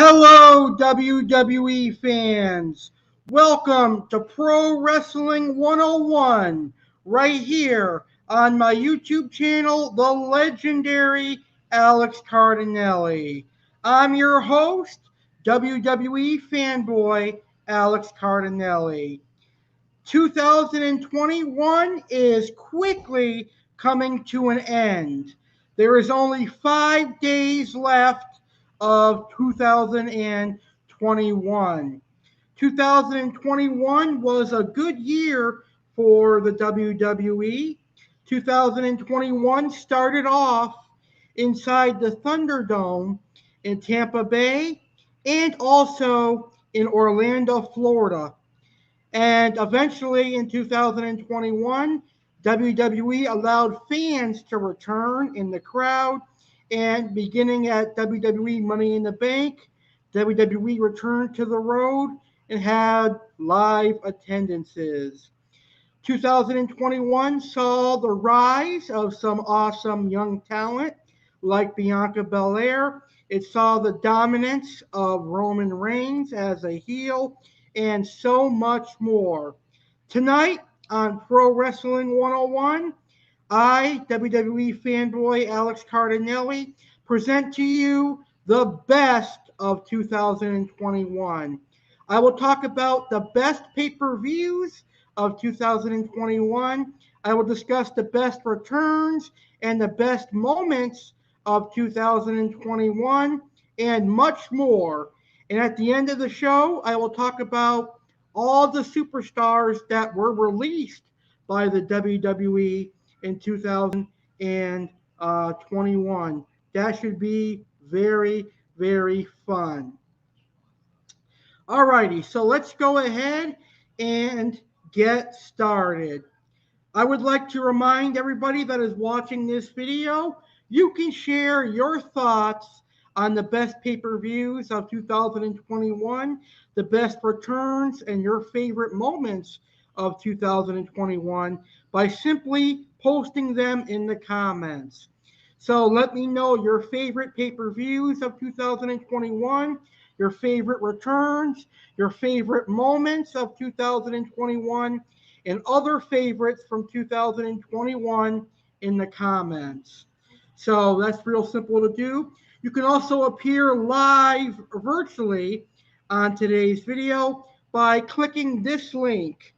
Hello, WWE fans. Welcome to Pro Wrestling 101, right here on my YouTube channel, the legendary Alex Cardinale. I'm your host, WWE fanboy Alex Cardinale. 2021 is quickly coming to an end. There is only 5 days left of 2021. 2021 was a good year for the WWE. 2021 started off inside the Thunderdome in Tampa Bay and also in Orlando, Florida. And eventually in 2021, WWE allowed fans to return in the crowd. And beginning at WWE Money in the Bank, WWE returned to the road and had live attendances. 2021 saw the rise of some awesome young talent like Bianca Belair. It saw the dominance of Roman Reigns as a heel and so much more. Tonight on Pro Wrestling 101, I, WWE fanboy Alex Cardinale, present to you the best of 2021. I will talk about the best pay-per-views of 2021. I will discuss the best returns and the best moments of 2021 and much more. And at the end of the show, I will talk about all the superstars that were released by the WWE in 2021. That should be very, very fun. Alrighty, so let's go ahead and get started. I would like to remind everybody that is watching this video, you can share your thoughts on the best pay-per-views of 2021, the best returns, and your favorite moments of 2021 by simply posting them in the comments. So let me know your favorite pay-per-views of 2021, your favorite returns, your favorite moments of 2021, and other favorites from 2021 in the comments. So that's real simple to do. You can also appear live virtually on today's video by clicking this link,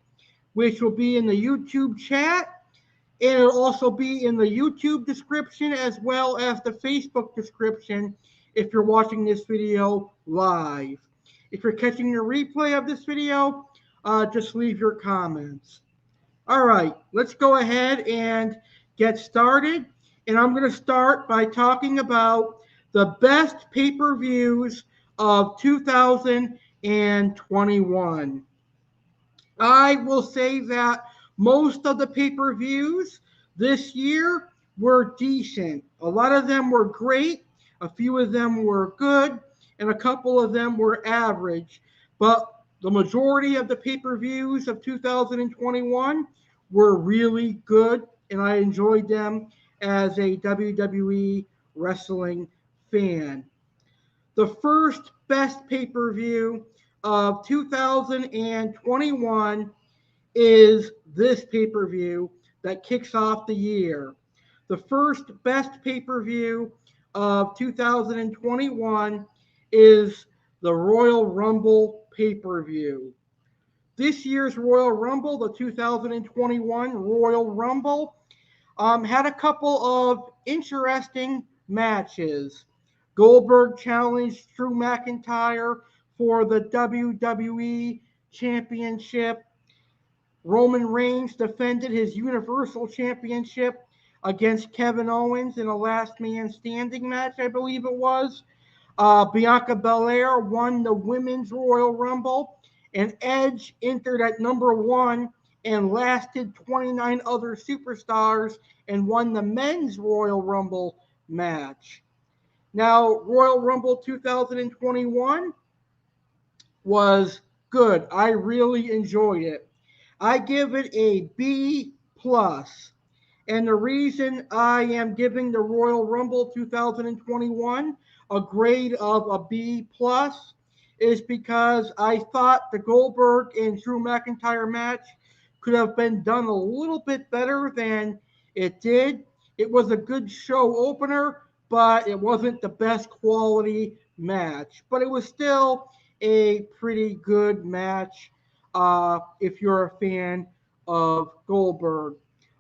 which will be in the YouTube chat, and it'll also be in the YouTube description as well as the Facebook description if you're watching this video live. If you're catching the replay of this video, just leave your comments. All right, let's go ahead and get started. And I'm going to start by talking about the best pay-per-views of 2021. I will say that most of the pay-per-views this year were decent. A lot of them were great, a few of them were good, and a couple of them were average. But the majority of the pay-per-views of 2021 were really good, and I enjoyed them as a WWE wrestling fan. The first best pay-per-view of 2021 is this pay-per-view that kicks off the year. The first best pay-per-view of 2021 is the Royal Rumble pay-per-view. This year's Royal Rumble, the 2021 Royal Rumble, had a couple of interesting matches. Goldberg challenged Drew McIntyre for the WWE Championship. Roman Reigns defended his Universal Championship against Kevin Owens in a last man standing match, I believe it was. Bianca Belair won the Women's Royal Rumble, and Edge entered at number one and lasted 29 other superstars and won the Men's Royal Rumble match. Now, Royal Rumble 2021 was good. I really enjoyed it. I give it a B plus. And the reason I am giving the Royal Rumble 2021 a grade of a B plus is because I thought the Goldberg and Drew McIntyre match could have been done a little bit better than it did. It was a good show opener, but it wasn't the best quality match. But it was still a pretty good match if you're a fan of Goldberg.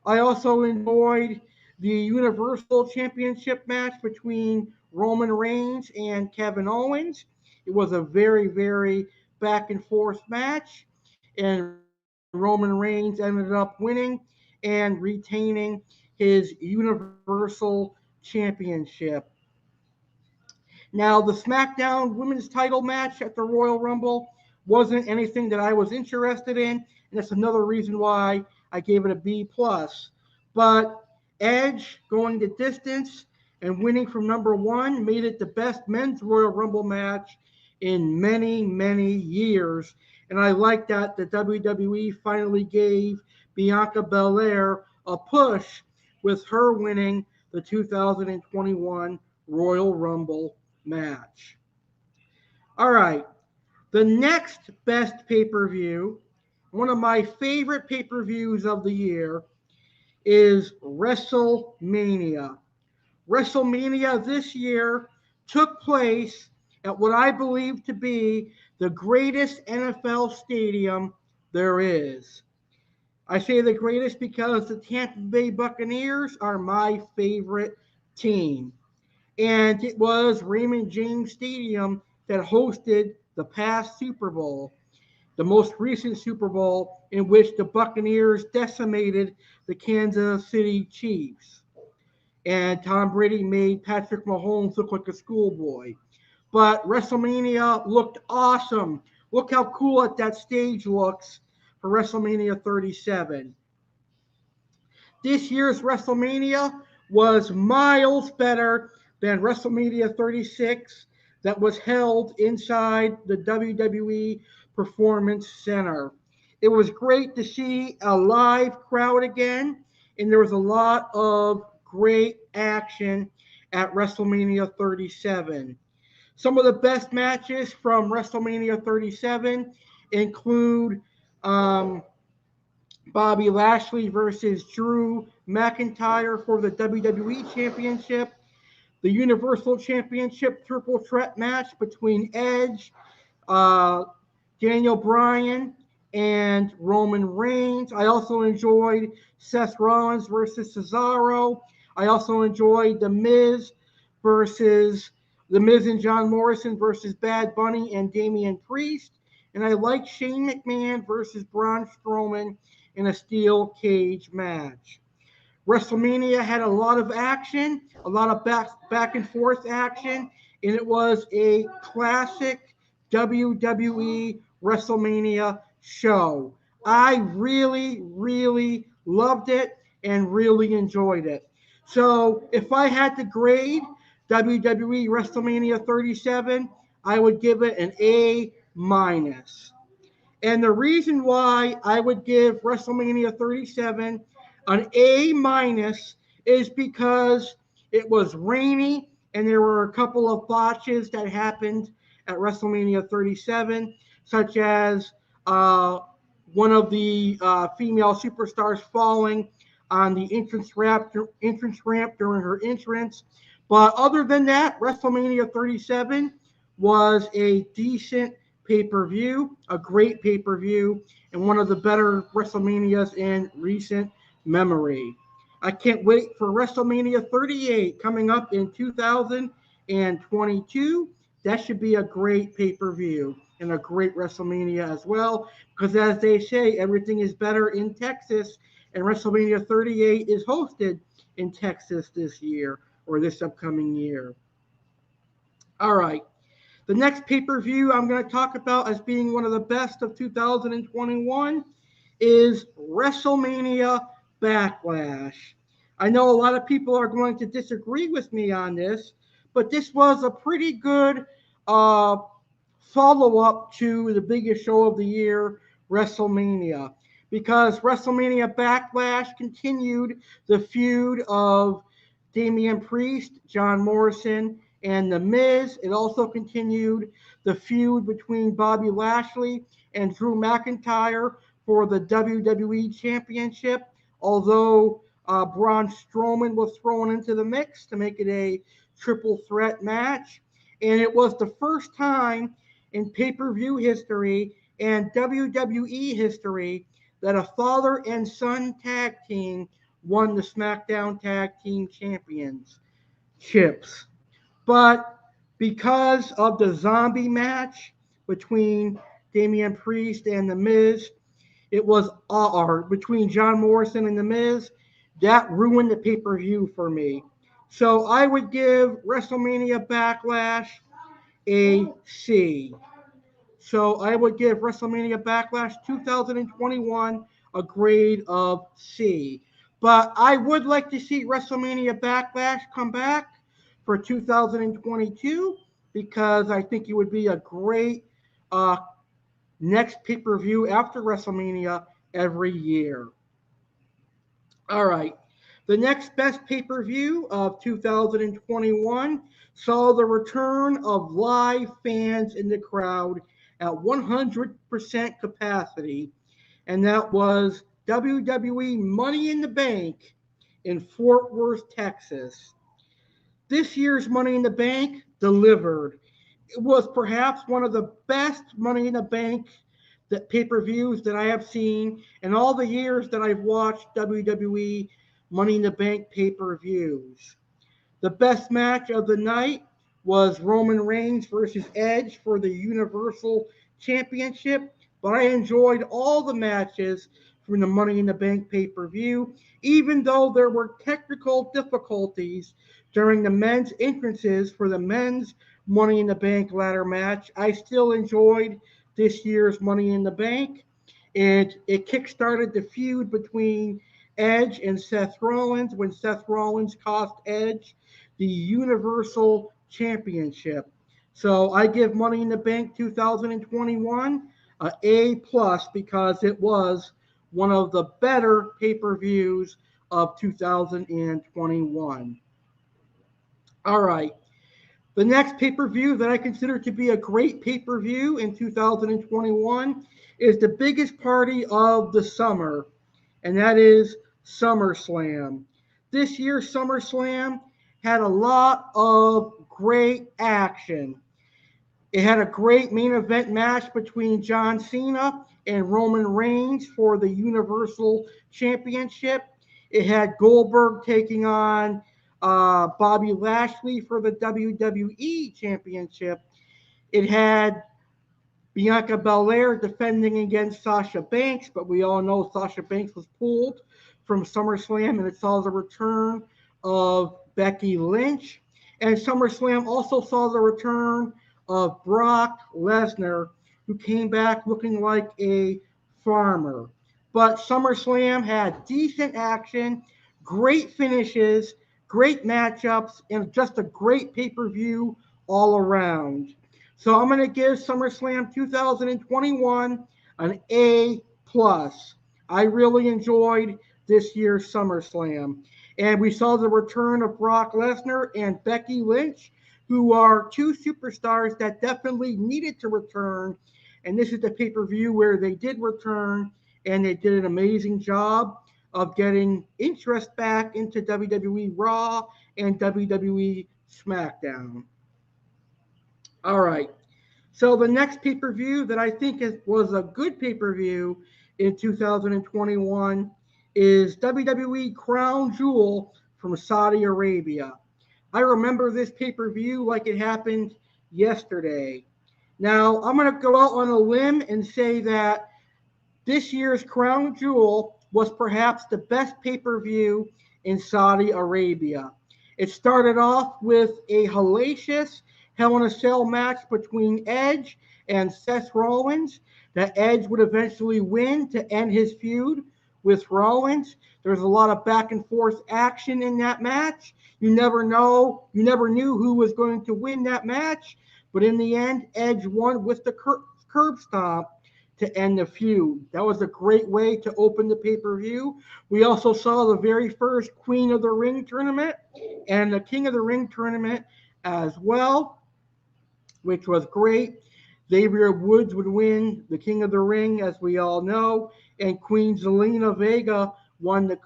I also enjoyed the Universal Championship match between Roman Reigns and Kevin Owens. It was a very, very back and forth match, and Roman Reigns ended up winning and retaining his Universal Championship. Now, the SmackDown Women's title match at the Royal Rumble wasn't anything that I was interested in, and that's another reason why I gave it a B plus. But Edge going the distance and winning from number one made it the best men's Royal Rumble match in many, many years. And I like that the WWE finally gave Bianca Belair a push with her winning the 2021 Royal Rumble match. All right, the next best pay-per-view, one of my favorite pay-per-views of the year, is WrestleMania. WrestleMania this year took place at what I believe to be the greatest NFL stadium there is. I say the greatest because the Tampa Bay Buccaneers are my favorite team. And it was Raymond James Stadium that hosted the past Super Bowl, the most recent Super Bowl in which the Buccaneers decimated the Kansas City Chiefs. And Tom Brady made Patrick Mahomes look like a schoolboy. But WrestleMania looked awesome. Look how cool that stage looks for WrestleMania 37. This year's WrestleMania was miles better than WrestleMania 36 that was held inside the WWE Performance Center. It was great to see a live crowd again, and there was a lot of great action at WrestleMania 37. Some of the best matches from WrestleMania 37 include Bobby Lashley versus Drew McIntyre for the WWE Championship, the Universal Championship triple threat match between Edge, Daniel Bryan, and Roman Reigns. I also enjoyed Seth Rollins versus Cesaro. I also enjoyed The Miz and John Morrison versus Bad Bunny and Damian Priest. And I like Shane McMahon versus Braun Strowman in a steel cage match. WrestleMania had a lot of action, a lot of back and forth action, and it was a classic WWE WrestleMania show. I really, really loved it and really enjoyed it. So if I had to grade WWE WrestleMania 37, I would give it an A minus. And the reason why I would give WrestleMania 37 an A minus is because it was rainy and there were a couple of botches that happened at WrestleMania 37, such as one of the female superstars falling on the entrance ramp during her entrance. But other than that, WrestleMania 37 was a decent pay-per-view, a great pay-per-view, and one of the better WrestleManias in recent memory. I can't wait for WrestleMania 38 coming up in 2022. That should be a great pay-per-view and a great WrestleMania as well, because as they say, everything is better in Texas, and WrestleMania 38 is hosted in Texas this year or this upcoming year. All right. The next pay-per-view I'm going to talk about as being one of the best of 2021 is WrestleMania Backlash. I know a lot of people are going to disagree with me on this, but this was a pretty good uh, follow-up to the biggest show of the year, WrestleMania, because WrestleMania Backlash continued the feud of Damian Priest, John Morrison, and The Miz. It also continued the feud between Bobby Lashley and Drew McIntyre for the WWE Championship, although Braun Strowman was thrown into the mix to make it a triple threat match. And it was the first time in pay-per-view history and WWE history that a father and son tag team won the SmackDown Tag Team Championships. But because of the zombie match between Damian Priest and The Miz, it was or between John Morrison and The Miz, that ruined the pay-per-view for me. So I would give WrestleMania Backlash a C. So I would give WrestleMania Backlash 2021 a grade of C. But I would like to see WrestleMania Backlash come back for 2022 because I think it would be a great next pay-per-view after WrestleMania every year. All right. The next best pay-per-view of 2021 saw the return of live fans in the crowd at 100% capacity, and that was WWE Money in the Bank in Fort Worth, Texas. This year's Money in the Bank delivered. It was perhaps one of the best Money in the Bank that pay-per-views that I have seen in all the years that I've watched WWE Money in the Bank pay-per-views. The best match of the night was Roman Reigns versus Edge for the Universal Championship, but I enjoyed all the matches from the Money in the Bank pay-per-view, even though there were technical difficulties during the men's entrances for the men's Money in the Bank ladder match. I still enjoyed this year's Money in the Bank, and it kickstarted the feud between Edge and Seth Rollins when Seth Rollins cost Edge the Universal Championship. So I give Money in the Bank 2021 a A plus because it was one of the better pay-per-views of 2021. All right. The next pay-per-view that I consider to be a great pay-per-view in 2021 is the biggest party of the summer, and that is SummerSlam. This year's SummerSlam had a lot of great action. It had a great main event match between John Cena and Roman Reigns for the Universal Championship. It had Goldberg taking on Bobby Lashley for the WWE Championship. It had Bianca Belair defending against Sasha Banks, but we all know Sasha Banks was pulled from SummerSlam, and it saw the return of Becky Lynch. And SummerSlam also saw the return of Brock Lesnar, who came back looking like a farmer. But SummerSlam had decent action, great finishes, great matchups, and just a great pay-per-view all around. So I'm going to give SummerSlam 2021 an A plus. I really enjoyed this year's SummerSlam. And we saw the return of Brock Lesnar and Becky Lynch, who are two superstars that definitely needed to return. And this is the pay-per-view where they did return, and they did an amazing job of getting interest back into WWE Raw and WWE SmackDown. All right. So the next pay-per-view that I think was a good pay-per-view in 2021 is WWE Crown Jewel from Saudi Arabia. I remember this pay-per-view like it happened yesterday. Now, I'm going to go out on a limb and say that this year's Crown Jewel was perhaps the best pay-per-view in Saudi Arabia. It started off with a hellacious Hell in a Cell match between Edge and Seth Rollins that Edge would eventually win to end his feud with Rollins. There's a lot of back and forth action in that match. You never knew who was going to win that match, but in the end, Edge won with the curb stomp to end the feud. That was a great way to open the pay-per-view. We also saw the very first Queen of the Ring tournament and the King of the Ring tournament as well, which was great. Xavier Woods would win the King of the Ring, as we all know, and Queen Zelina Vega won the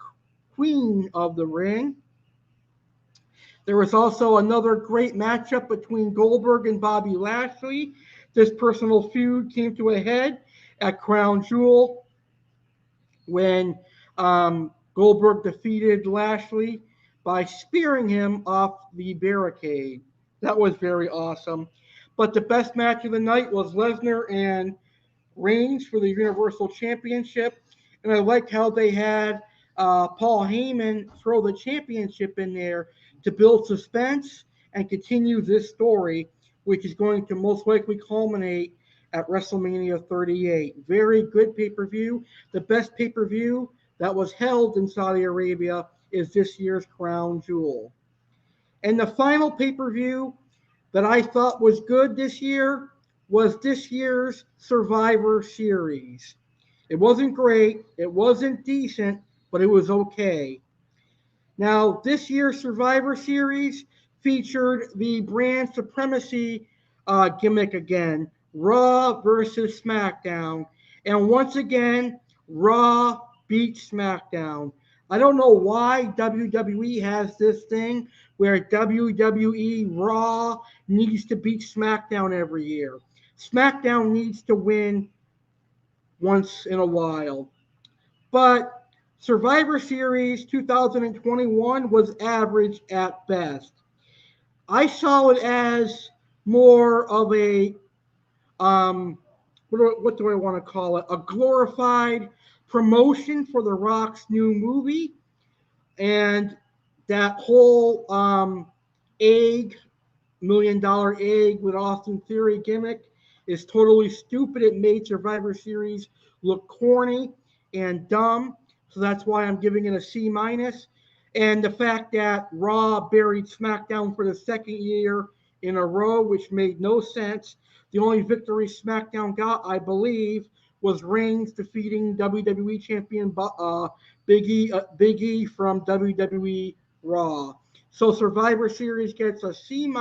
Queen of the Ring. There was also another great matchup between Goldberg and Bobby Lashley. This personal feud came to a head at Crown Jewel when Goldberg defeated Lashley by spearing him off the barricade. That was very awesome. But the best match of the night was Lesnar and Reigns for the Universal Championship. And I like how they had Paul Heyman throw the championship in there to build suspense and continue this story, which is going to most likely culminate at WrestleMania 38. Very good pay-per-view. The best pay-per-view that was held in Saudi Arabia is this year's Crown Jewel. And the final pay-per-view that I thought was good this year was this year's Survivor Series. It wasn't great, it wasn't decent, but it was okay. Now, this year's Survivor Series featured the brand supremacy gimmick again, Raw versus SmackDown. And once again, Raw beat SmackDown. I don't know why WWE has this thing where WWE Raw needs to beat SmackDown every year. SmackDown needs to win once in a while. But Survivor Series 2021 was average at best. I saw it as more of a, what do I want to call it? A glorified promotion for The Rock's new movie. And that whole $1 million egg with Austin Theory gimmick is totally stupid. It made Survivor Series look corny and dumb. So that's why I'm giving it a C-. And the fact that Raw buried SmackDown for the second year in a row, which made no sense. The only victory SmackDown got, I believe, was Reigns defeating WWE champion Big E from WWE Raw. So Survivor Series gets a C-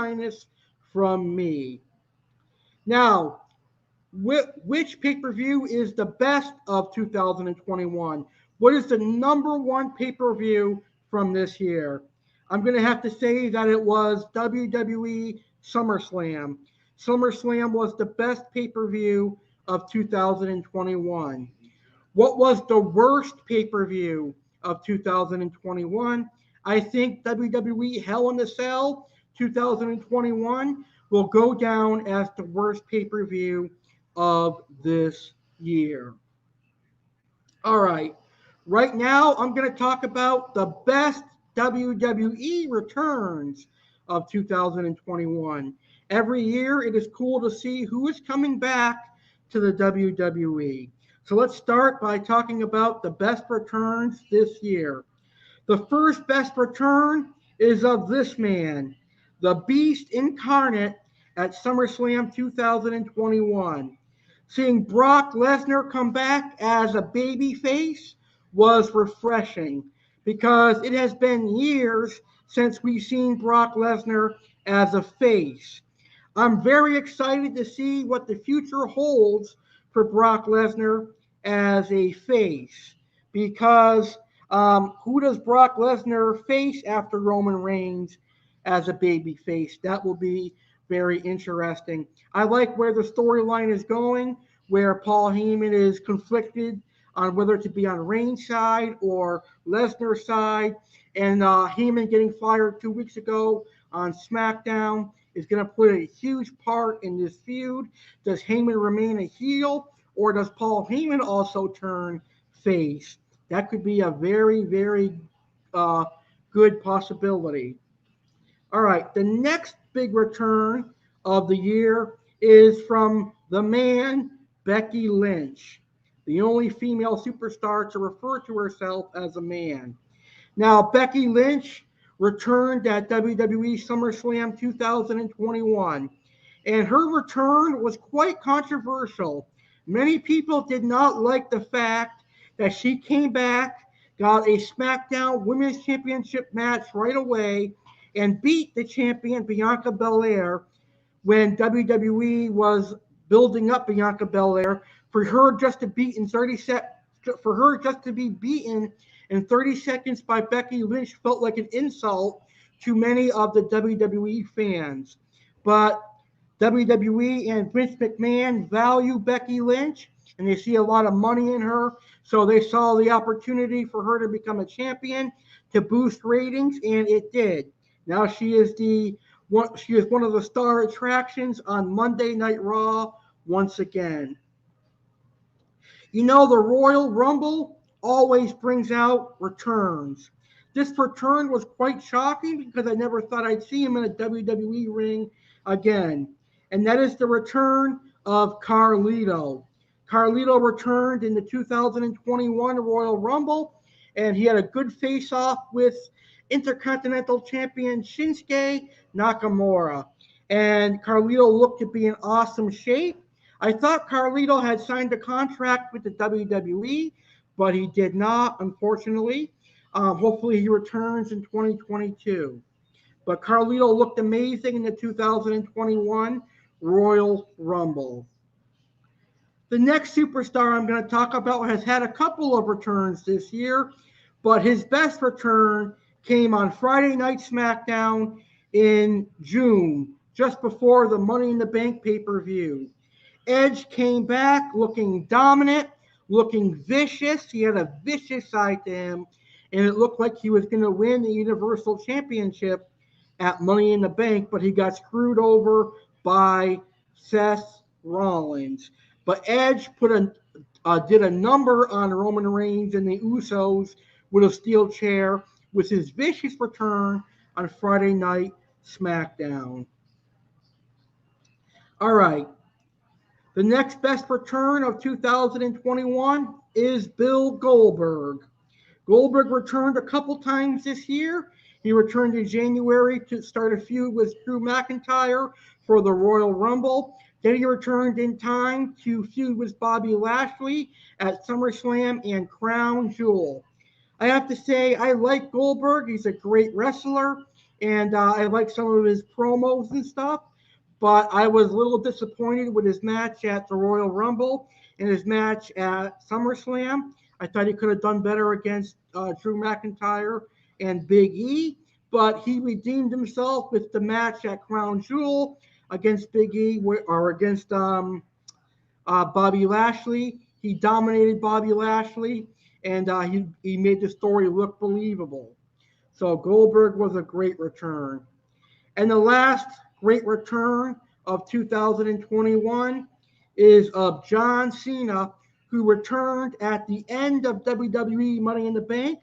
from me. Now, which pay-per-view is the best of 2021? What is the number one pay-per-view from this year? I'm going to have to say that it was WWE SummerSlam. SummerSlam was the best pay-per-view of 2021. What was the worst pay-per-view of 2021? I think WWE Hell in a Cell 2021 will go down as the worst pay-per-view of this year. All right. Right now, I'm going to talk about the best WWE returns of 2021. Every year, it is cool to see who is coming back to the WWE. So let's start by talking about the best returns this year. The first best return is of this man, the Beast Incarnate at SummerSlam 2021. Seeing Brock Lesnar come back as a babyface was refreshing because it has been years since we've seen Brock Lesnar as a face. I'm very excited to see what the future holds for Brock Lesnar as a face because who does Brock Lesnar face after Roman Reigns as a baby face. That will be very interesting. I like where the storyline is going, where Paul Heyman is conflicted on whether to be on Reigns' side or Lesnar's side. And Heyman getting fired 2 weeks ago on SmackDown is going to play a huge part in this feud. Does Heyman remain a heel, or does Paul Heyman also turn face? That could be a very, very good possibility. All right, the next big return of the year is from the man, Becky Lynch, the only female superstar to refer to herself as a man. Now, Becky Lynch returned at WWE SummerSlam 2021, and her return was quite controversial. Many people did not like the fact that she came back, got a SmackDown Women's Championship match right away, and beat the champion Bianca Belair when WWE was building up Bianca Belair for her just to beat in 30 sec- for her just to be beaten in 30 seconds by Becky Lynch felt like an insult to many of the WWE fans. But WWE and Vince McMahon value Becky Lynch, and they see a lot of money in her, so they saw the opportunity for her to become a champion to boost ratings, and it did. Now she is one of the star attractions on Monday Night Raw once again. You know, the Royal Rumble always brings out returns. This return was quite shocking because I never thought I'd see him in a WWE ring again. And that is the return of Carlito. Carlito returned in the 2021 Royal Rumble, and he had a good face-off with Intercontinental Champion Shinsuke Nakamura. And Carlito looked to be in awesome shape. I thought Carlito had signed a contract with the WWE, but he did not, unfortunately. Hopefully he returns in 2022. But Carlito looked amazing in the 2021 Royal Rumble. The next superstar I'm going to talk about has had a couple of returns this year, but his best return came on Friday Night SmackDown in June, just before the Money in the Bank pay-per-view. Edge came back looking dominant, looking vicious. He had a vicious side to him, and it looked like he was going to win the Universal Championship at Money in the Bank, but he got screwed over by Seth Rollins. But Edge did a number on Roman Reigns and the Usos with a steel chair with his vicious return on Friday Night SmackDown. All right. The next best return of 2021 is Bill Goldberg. Goldberg returned a couple times this year. He returned in January to start a feud with Drew McIntyre for the Royal Rumble. Then he returned in time to feud with Bobby Lashley at SummerSlam and Crown Jewel. I have to say, I like Goldberg. He's a great wrestler, and I like some of his promos and stuff. But I was a little disappointed with his match at the Royal Rumble and his match at SummerSlam. I thought he could have done better against Drew McIntyre and Big E, but he redeemed himself with the match at Crown Jewel against Big E or against Bobby Lashley. He dominated Bobby Lashley, and he made the story look believable. So Goldberg was a great return. And the last great return of 2021 is of John Cena, who returned at the end of WWE Money in the Bank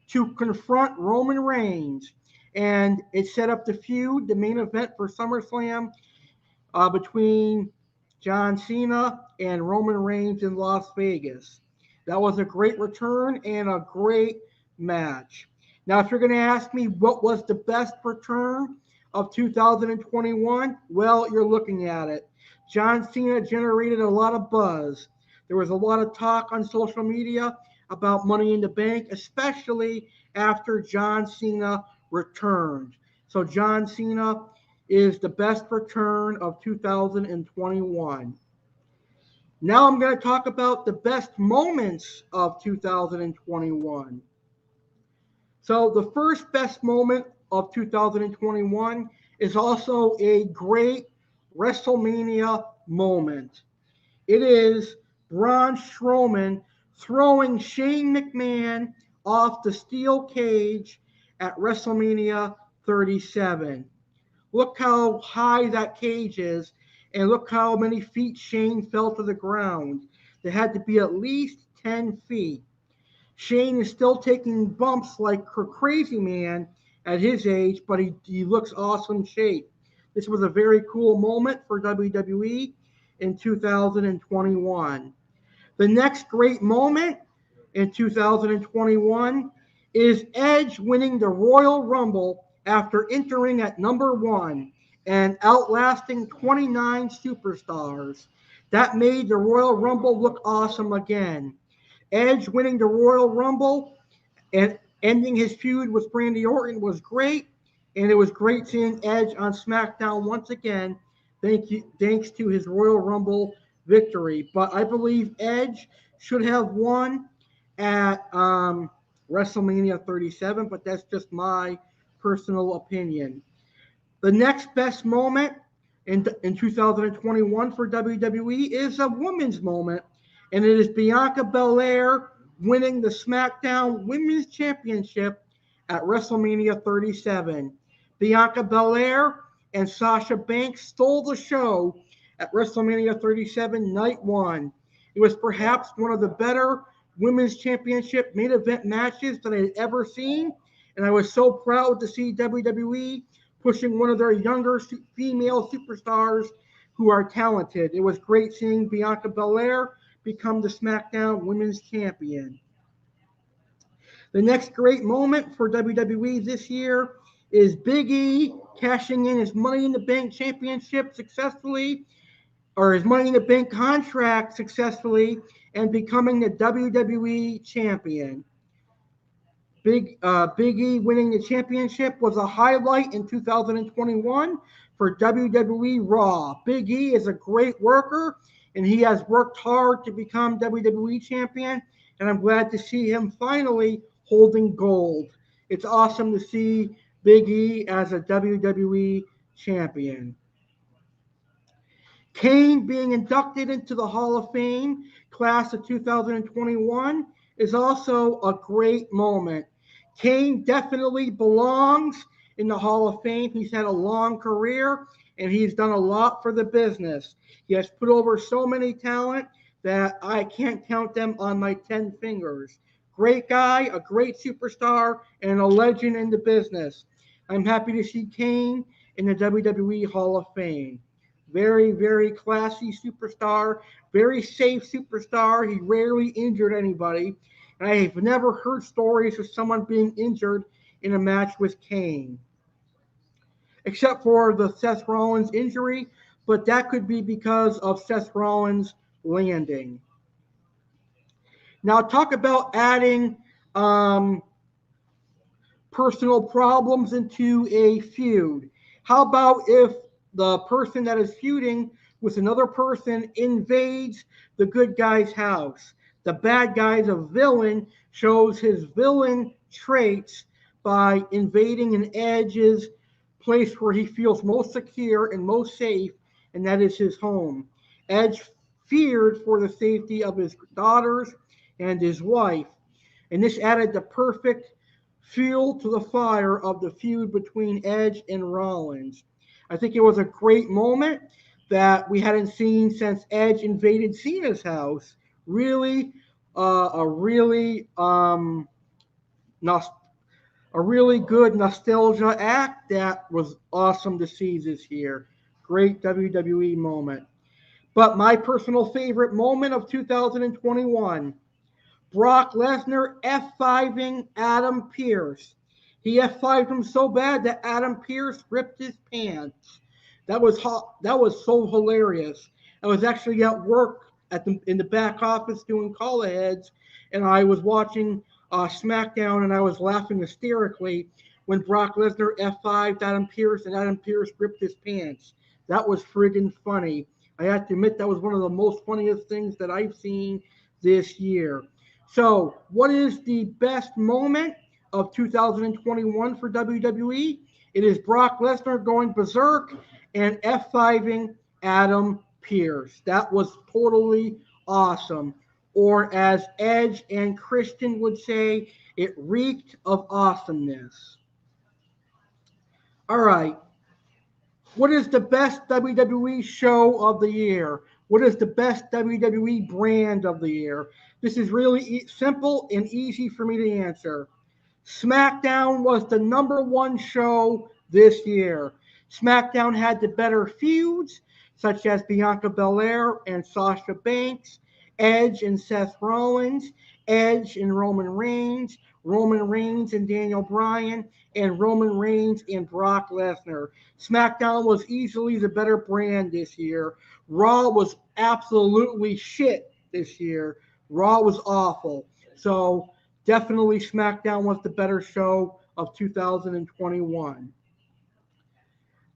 to confront Roman Reigns. And it set up the feud, the main event for SummerSlam between John Cena and Roman Reigns in Las Vegas. That was a great return and a great match. Now, if you're going to ask me what was the best return of 2021, well, you're looking at it. John Cena generated a lot of buzz. There was a lot of talk on social media about Money in the Bank, especially after John Cena returned. So John Cena is the best return of 2021. Now I'm going to talk about the best moments of 2021. So the first best moment of 2021 is also a great WrestleMania moment. It is Braun Strowman throwing Shane McMahon off the steel cage at WrestleMania 37. Look how high that cage is, and look how many feet Shane fell to the ground. There had to be at least 10 feet. Shane is still taking bumps like Crazy Man at his age, but he looks awesome shape. This was a very cool moment for WWE in 2021. The next great moment in 2021 is Edge winning the Royal Rumble after entering at number 1 and outlasting 29 superstars. That made the Royal Rumble look awesome again. Edge winning the Royal Rumble and ending his feud with Randy Orton was great, and it was great seeing Edge on SmackDown once again, thanks to his Royal Rumble victory. But I believe Edge should have won at WrestleMania 37, but that's just my personal opinion. The next best moment in 2021 for WWE is a women's moment, and it is Bianca Belair winning the SmackDown Women's Championship at WrestleMania 37. Bianca Belair and Sasha Banks stole the show at WrestleMania 37 Night 1. It was perhaps one of the better Women's Championship main event matches that I had ever seen, and I was so proud to see WWE pushing one of their younger female superstars who are talented. It was great seeing Bianca Belair become the SmackDown Women's Champion. The next great moment for WWE this year is Big E cashing in his Money in the Bank championship successfully, or his Money in the Bank contract successfully, and becoming the WWE champion. Big E winning the championship was a highlight in 2021 for WWE Raw. Big E is a great worker, and he has worked hard to become WWE champion, and I'm glad to see him finally holding gold. It's awesome to see Big E as a WWE champion. Kane being inducted into the Hall of Fame class of 2021 is also a great moment. Kane definitely belongs in the Hall of Fame. He's had a long career, and he's done a lot for the business. He has put over so many talent that I can't count them on my 10 fingers. Great guy, a great superstar, and a legend in the business. I'm happy to see Kane in the WWE Hall of Fame. Very, very classy superstar, very safe superstar. He rarely injured anybody. And I have never heard stories of someone being injured in a match with Kane, except for the Seth Rollins injury, but that could be because of Seth Rollins landing. Now, talk about adding personal problems into a feud. How about if the person that is feuding with another person invades the good guy's house? The bad guy's a villain, shows his villain traits by invading an Edge's place where he feels most secure and most safe, and that is his home. Edge feared for the safety of his daughters and his wife, and this added the perfect fuel to the fire of the feud between Edge and Rollins. I think it was a great moment that we hadn't seen since Edge invaded Cena's house. Really, a really good nostalgia act that was awesome to see this year. Great WWE moment. But my personal favorite moment of 2021, Brock Lesnar F5ing Adam Pearce. He F5'd him so bad that Adam Pearce ripped his pants. That was so hilarious. I was actually at work in the back office doing call aheads, and I was watching SmackDown, and I was laughing hysterically when Brock Lesnar F5'd Adam Pearce and Adam Pearce ripped his pants. That was friggin' funny. I have to admit that was one of the most funniest things that I've seen this year. So, what is the best moment of 2021 for WWE. It is Brock Lesnar going berserk and F5ing Adam Pearce. That was totally awesome. Or as Edge and Christian would say, it reeked of awesomeness. All right. What is the best WWE show of the year? What is the best WWE brand of the year? This is really simple and easy for me to answer. SmackDown was the #1 show this year. SmackDown had the better feuds, such as Bianca Belair and Sasha Banks, Edge and Seth Rollins, Edge and Roman Reigns and Daniel Bryan, and Roman Reigns and Brock Lesnar. SmackDown was easily the better brand this year. Raw was absolutely shit this year. Raw was awful. So definitely SmackDown was the better show of 2021.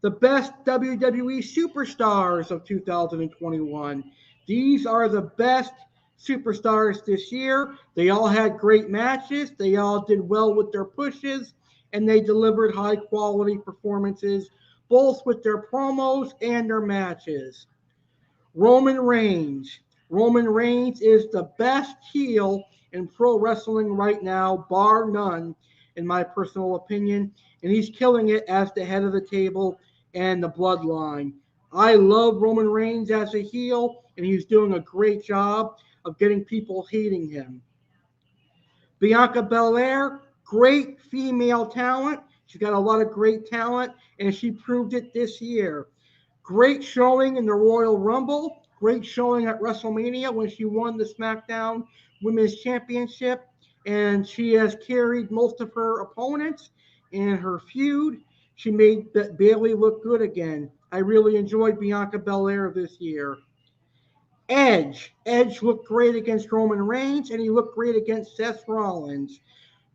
The best WWE superstars of 2021. These are the best superstars this year. They all had great matches. They all did well with their pushes, and they delivered high quality performances, both with their promos and their matches. Roman Reigns. Roman Reigns is the best heel in pro wrestling right now, bar none, in my personal opinion. And he's killing it as the head of the table and the bloodline. I love Roman Reigns as a heel, and he's doing a great job of getting people hating him. Bianca Belair, great female talent. She's got a lot of great talent, and she proved it this year. Great showing in the Royal Rumble. Great showing at WrestleMania when she won the SmackDown Women's Championship. And she has carried most of her opponents in her feud. She made Bayley look good again. I really enjoyed Bianca Belair this year. Edge. Edge looked great against Roman Reigns, and he looked great against Seth Rollins.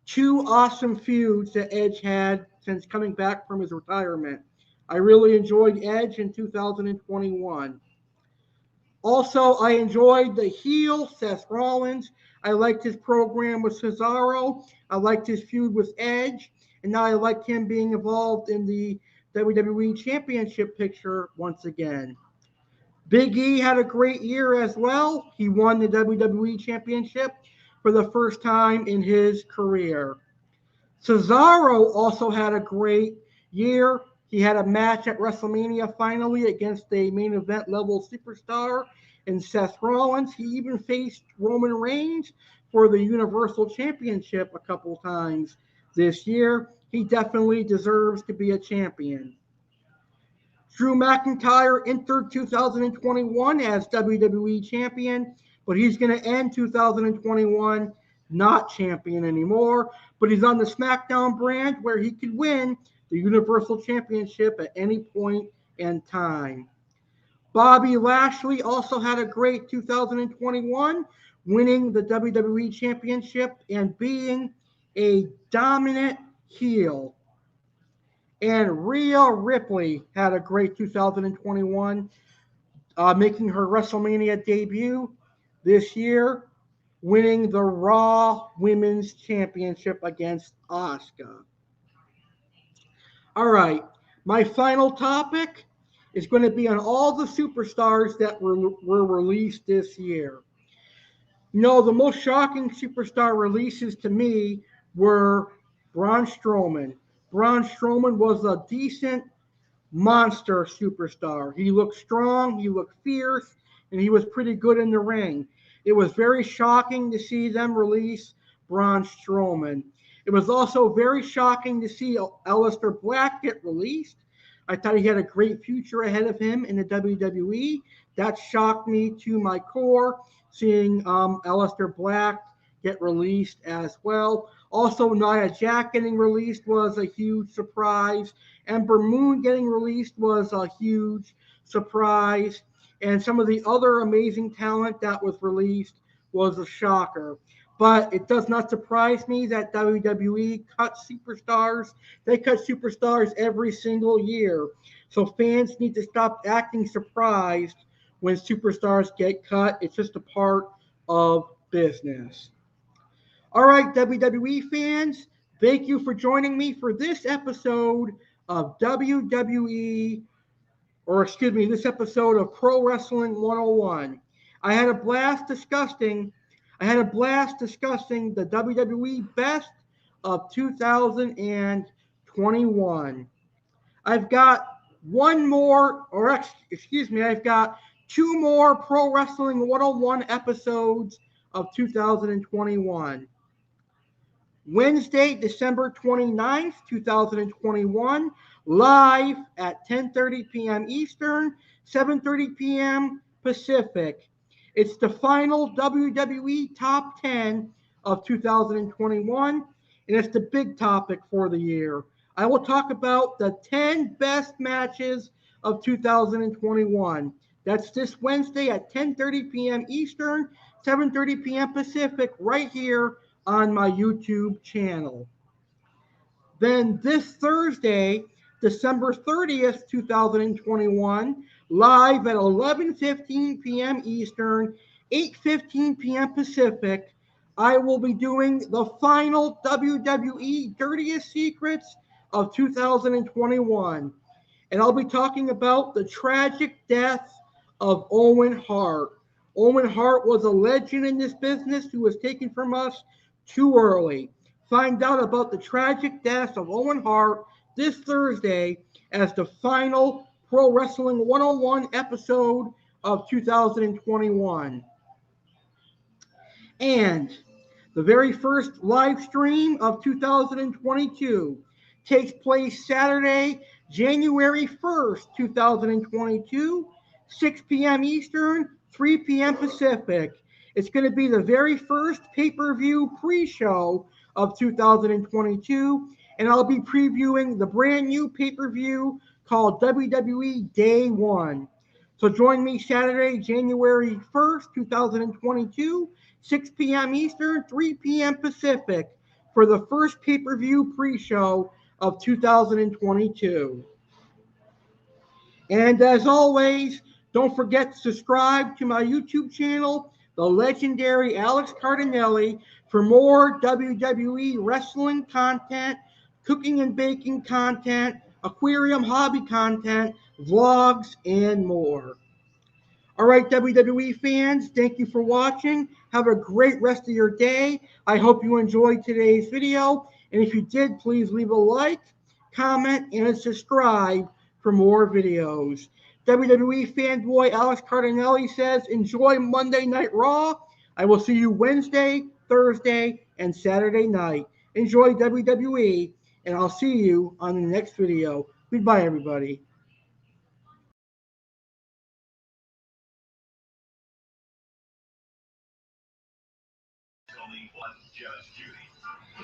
Two awesome feuds that Edge had since coming back from his retirement. I really enjoyed Edge in 2021. Also, I enjoyed the heel, Seth Rollins. I liked his program with Cesaro. I liked his feud with Edge. And now I like him being involved in the WWE Championship picture once again. Big E had a great year as well. He won the WWE Championship for the first time in his career. Cesaro also had a great year. He had a match at WrestleMania finally against a main event level superstar in Seth Rollins. He even faced Roman Reigns for the Universal Championship a couple times this year. He definitely deserves to be a champion. Drew McIntyre entered 2021 as WWE champion, but he's going to end 2021 not champion anymore. But he's on the SmackDown brand where he could win the Universal Championship at any point in time. Bobby Lashley also had a great 2021, winning the WWE Championship and being a dominant heel. And Rhea Ripley had a great 2021, making her WrestleMania debut this year, winning the Raw Women's Championship against Asuka. All right, my final topic is going to be on all the superstars that were released this year. You know, the most shocking superstar releases to me were Braun Strowman. Braun Strowman was a decent monster superstar. He looked strong, he looked fierce, and he was pretty good in the ring. It was very shocking to see them release Braun Strowman. It was also very shocking to see Aleister Black get released. I thought he had a great future ahead of him in the WWE. That shocked me to my core, seeing Aleister Black get released as well. Also, Nia Jax getting released was a huge surprise. Ember Moon getting released was a huge surprise. And some of the other amazing talent that was released was a shocker. But it does not surprise me that WWE cuts superstars. They cut superstars every single year. So fans need to stop acting surprised when superstars get cut. It's just a part of business. All right, WWE fans, Thank you for joining me for this episode of this episode of Pro Wrestling 101. I had a blast discussing the WWE Best of 2021. I've got I've got two more Pro Wrestling 101 episodes of 2021. Wednesday, December 29th, 2021, live at 10:30 p.m. Eastern, 7:30 p.m. Pacific. It's the final WWE Top 10 of 2021, and it's the big topic for the year. I will talk about the 10 best matches of 2021. That's this Wednesday at 10:30 p.m. Eastern, 7:30 p.m. Pacific, right here on my YouTube channel. Then this Thursday, December 30th, 2021, live at 11:15 p.m. Eastern, 8:15 p.m. Pacific, I will be doing the final WWE Dirtiest Secrets of 2021. And I'll be talking about the tragic death of Owen Hart. Owen Hart was a legend in this business who was taken from us too early. Find out about the tragic death of Owen Hart this Thursday as the final Pro Wrestling 101 episode of 2021. And the very first live stream of 2022 takes place Saturday, January 1st, 2022, 6 p.m. Eastern, 3 p.m. Pacific. It's going to be the very first pay-per-view pre-show of 2022, and I'll be previewing the brand new pay-per-view called WWE Day 1. So join me Saturday, January 1st, 2022, 6 p.m. Eastern, 3 p.m. Pacific, for the first pay-per-view pre-show of 2022. And as always, don't forget to subscribe to my YouTube channel, the legendary Alex Cardinale, for more WWE wrestling content, cooking and baking content, aquarium hobby content, vlogs, and more. All right, WWE fans, thank you for watching. Have a great rest of your day. I hope you enjoyed today's video. And if you did, please leave a like, comment, and a subscribe for more videos. WWE fanboy Alex Cardinale says, enjoy Monday Night Raw. I will see you Wednesday, Thursday, and Saturday night. Enjoy WWE, and I'll see you on the next video. Goodbye, everybody.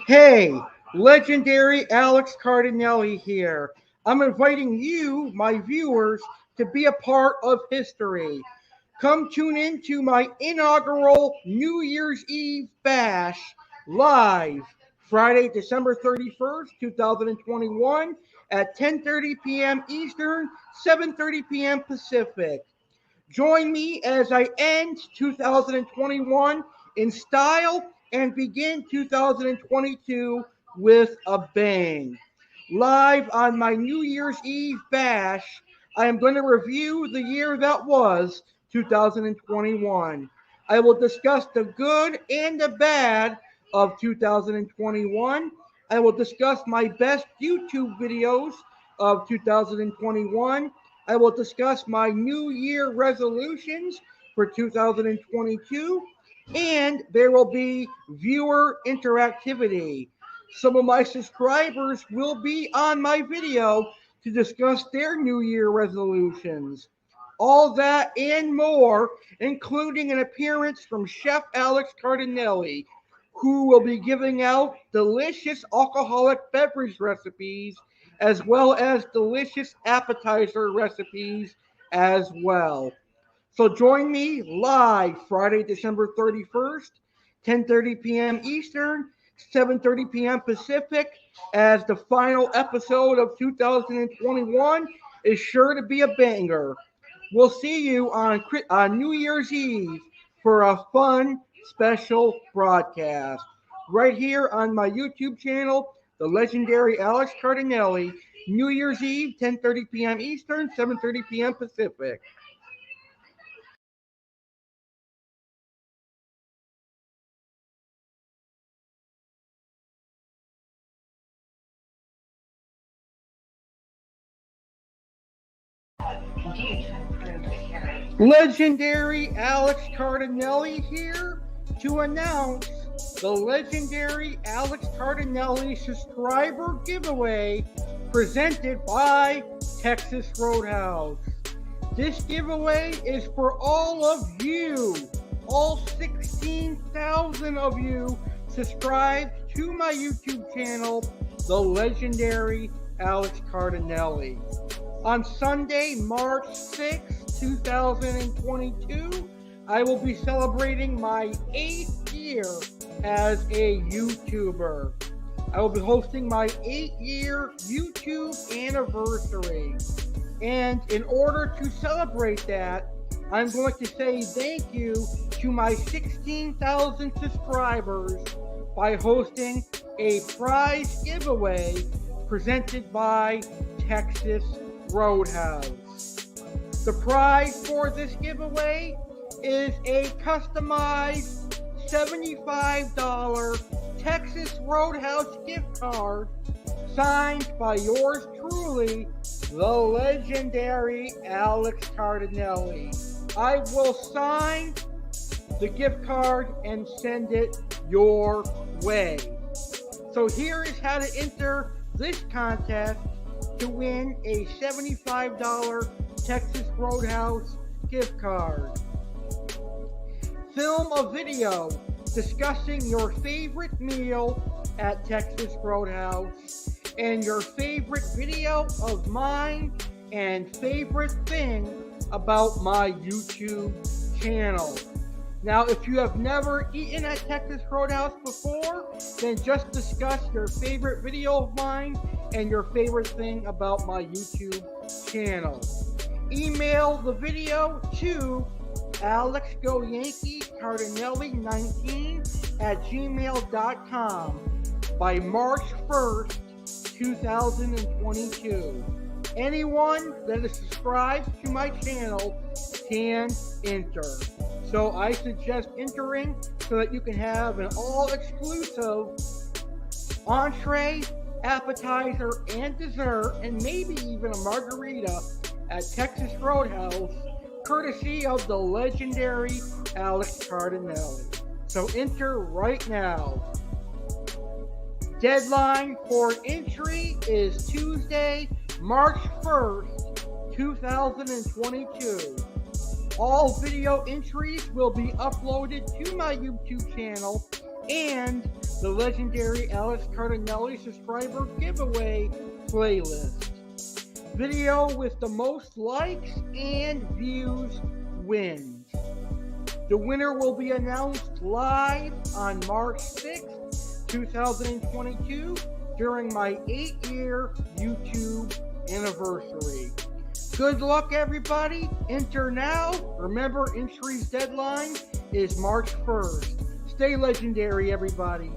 Hey, legendary Alex Cardinale here. I'm inviting you, my viewers, to be a part of history. Come tune in to my inaugural New Year's Eve bash live Friday, December 31st, 2021 at 10:30 p.m. Eastern, 7:30 p.m. Pacific. Join me as I end 2021 in style and begin 2022 with a bang. Live on my New Year's Eve bash, I am going to review the year that was 2021. I will discuss the good and the bad of 2021. I will discuss my best YouTube videos of 2021. I will discuss my New Year resolutions for 2022, and there will be viewer interactivity. Some of my subscribers will be on my video to discuss their New Year resolutions. All that and more, including an appearance from Chef Alex Cardinale, who will be giving out delicious alcoholic beverage recipes as well as delicious appetizer recipes as well. So join me live Friday, December 31st, 10:30 p.m. Eastern, 7:30 p.m. Pacific, as the final episode of 2021 is sure to be a banger. We'll see you on New Year's Eve for a fun special broadcast right here on my YouTube channel, the legendary Alex Cardinale, New Year's Eve, 10:30 p.m. Eastern, 7:30 p.m. Pacific. Legendary Alex Cardinale here to announce the legendary Alex Cardinale subscriber giveaway presented by Texas Roadhouse. This giveaway is for all of you, all 16,000 of you subscribed to my YouTube channel, the legendary Alex Cardinale. On Sunday, March 6th, 2022, I will be celebrating my 8th year as a YouTuber. I will be hosting my 8-year YouTube anniversary. And in order to celebrate that, I'm going to say thank you to my 16,000 subscribers by hosting a prize giveaway presented by Texas Roadhouse. The prize for this giveaway is a customized $75 Texas Roadhouse gift card signed by yours truly, the legendary Alex Cardinale. I will sign the gift card and send it your way. So here is how to enter this contest to win a $75 Texas Roadhouse gift card. Film a video discussing your favorite meal at Texas Roadhouse and your favorite video of mine and favorite thing about my YouTube channel. Now, if you have never eaten at Texas Roadhouse before, then just discuss your favorite video of mine and your favorite thing about my YouTube channel. Email the video to alexgoyankiecardinale19@gmail.com by March 1st, 2022. Anyone that is subscribed to my channel can enter. So I suggest entering so that you can have an all-exclusive entree, appetizer, and dessert, and maybe even a margarita at Texas Roadhouse, courtesy of the legendary Alex Cardinale. So enter right now. Deadline for entry is Tuesday, March 1st, 2022. All video entries will be uploaded to my YouTube channel and the legendary Alex Cardinale subscriber giveaway playlist. Video with the most likes and views wins. The winner will be announced live on March 6th, 2022 during my 8-year YouTube anniversary. Good luck, everybody. Enter now. Remember, entry's deadline is March 1st. Stay legendary, everybody.